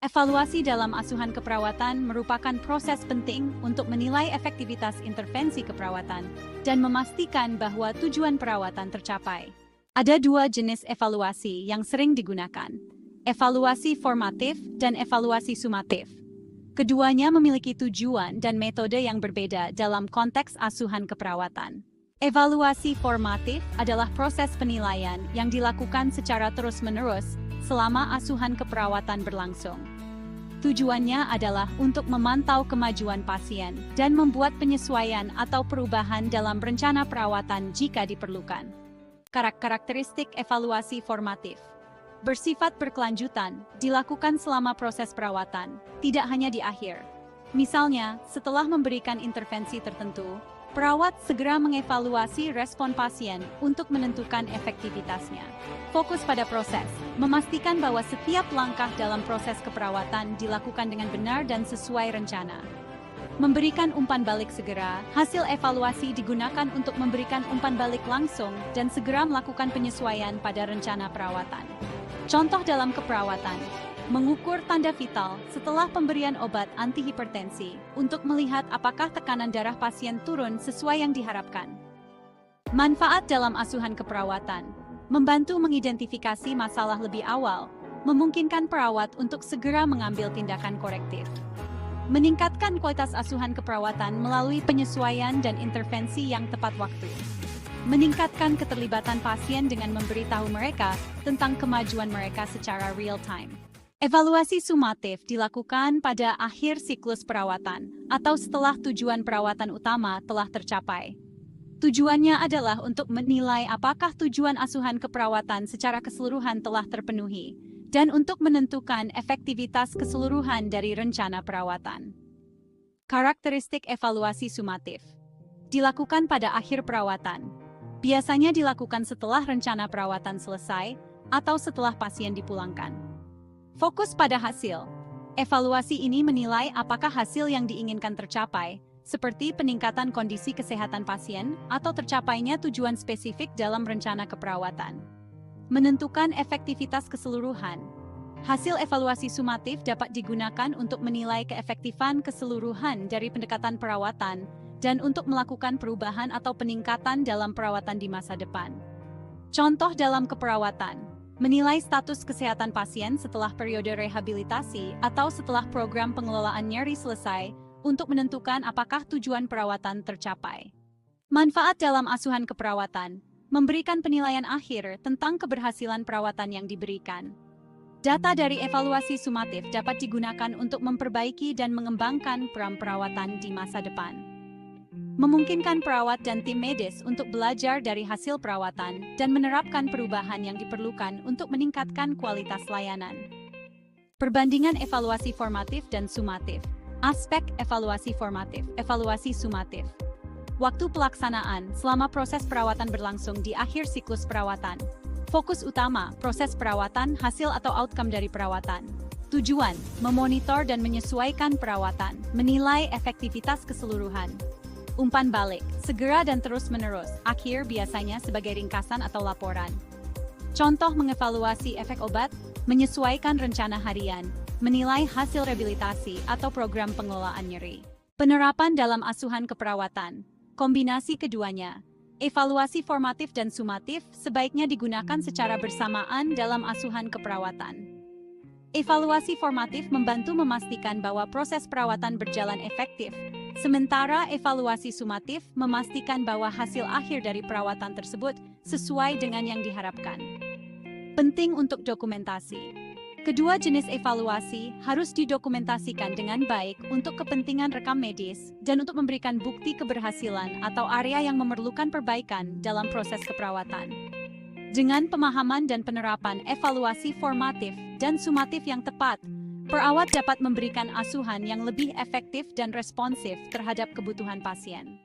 Evaluasi dalam asuhan keperawatan merupakan proses penting untuk menilai efektivitas intervensi keperawatan dan memastikan bahwa tujuan perawatan tercapai. Ada dua jenis evaluasi yang sering digunakan, evaluasi formatif dan evaluasi sumatif. Keduanya memiliki tujuan dan metode yang berbeda dalam konteks asuhan keperawatan. Evaluasi formatif adalah proses penilaian yang dilakukan secara terus-menerus selama asuhan keperawatan berlangsung. Tujuannya adalah untuk memantau kemajuan pasien dan membuat penyesuaian atau perubahan dalam rencana perawatan jika diperlukan. Karakteristik evaluasi formatif bersifat berkelanjutan, dilakukan selama proses perawatan, tidak hanya di akhir. Misalnya, setelah memberikan intervensi tertentu, perawat segera mengevaluasi respon pasien untuk menentukan efektivitasnya. Fokus pada proses, memastikan bahwa setiap langkah dalam proses keperawatan dilakukan dengan benar dan sesuai rencana. Memberikan umpan balik segera, hasil evaluasi digunakan untuk memberikan umpan balik langsung dan segera melakukan penyesuaian pada rencana perawatan. Contoh dalam keperawatan, mengukur tanda vital setelah pemberian obat antihipertensi untuk melihat apakah tekanan darah pasien turun sesuai yang diharapkan. Manfaat dalam asuhan keperawatan, membantu mengidentifikasi masalah lebih awal, memungkinkan perawat untuk segera mengambil tindakan korektif. Meningkatkan kualitas asuhan keperawatan melalui penyesuaian dan intervensi yang tepat waktu. Meningkatkan keterlibatan pasien dengan memberitahu mereka tentang kemajuan mereka secara real-time. Evaluasi sumatif dilakukan pada akhir siklus perawatan atau setelah tujuan perawatan utama telah tercapai. Tujuannya adalah untuk menilai apakah tujuan asuhan keperawatan secara keseluruhan telah terpenuhi dan untuk menentukan efektivitas keseluruhan dari rencana perawatan. Karakteristik evaluasi sumatif dilakukan pada akhir perawatan. Biasanya dilakukan setelah rencana perawatan selesai atau setelah pasien dipulangkan. Fokus pada hasil. Evaluasi ini menilai apakah hasil yang diinginkan tercapai, seperti peningkatan kondisi kesehatan pasien atau tercapainya tujuan spesifik dalam rencana keperawatan. Menentukan efektivitas keseluruhan. Hasil evaluasi sumatif dapat digunakan untuk menilai keefektifan keseluruhan dari pendekatan perawatan dan untuk melakukan perubahan atau peningkatan dalam perawatan di masa depan. Contoh dalam keperawatan, menilai status kesehatan pasien setelah periode rehabilitasi atau setelah program pengelolaan nyeri selesai untuk menentukan apakah tujuan perawatan tercapai. Manfaat dalam asuhan keperawatan, memberikan penilaian akhir tentang keberhasilan perawatan yang diberikan. Data dari evaluasi sumatif dapat digunakan untuk memperbaiki dan mengembangkan program perawatan di masa depan. Memungkinkan perawat dan tim medis untuk belajar dari hasil perawatan dan menerapkan perubahan yang diperlukan untuk meningkatkan kualitas layanan. Perbandingan evaluasi formatif dan sumatif. Aspek evaluasi formatif, evaluasi sumatif. Waktu pelaksanaan selama proses perawatan berlangsung di akhir siklus perawatan. Fokus utama, proses perawatan, hasil atau outcome dari perawatan. Tujuan, memonitor dan menyesuaikan perawatan, menilai efektivitas keseluruhan. Umpan balik, segera dan terus-menerus, akhir biasanya sebagai ringkasan atau laporan. Contoh mengevaluasi efek obat, menyesuaikan rencana harian, menilai hasil rehabilitasi atau program pengelolaan nyeri. Penerapan dalam asuhan keperawatan, kombinasi keduanya. Evaluasi formatif dan sumatif sebaiknya digunakan secara bersamaan dalam asuhan keperawatan. Evaluasi formatif membantu memastikan bahwa proses perawatan berjalan efektif, sementara evaluasi sumatif memastikan bahwa hasil akhir dari perawatan tersebut sesuai dengan yang diharapkan. Penting untuk dokumentasi. Kedua jenis evaluasi harus didokumentasikan dengan baik untuk kepentingan rekam medis dan untuk memberikan bukti keberhasilan atau area yang memerlukan perbaikan dalam proses keperawatan. Dengan pemahaman dan penerapan evaluasi formatif dan sumatif yang tepat, perawat dapat memberikan asuhan yang lebih efektif dan responsif terhadap kebutuhan pasien.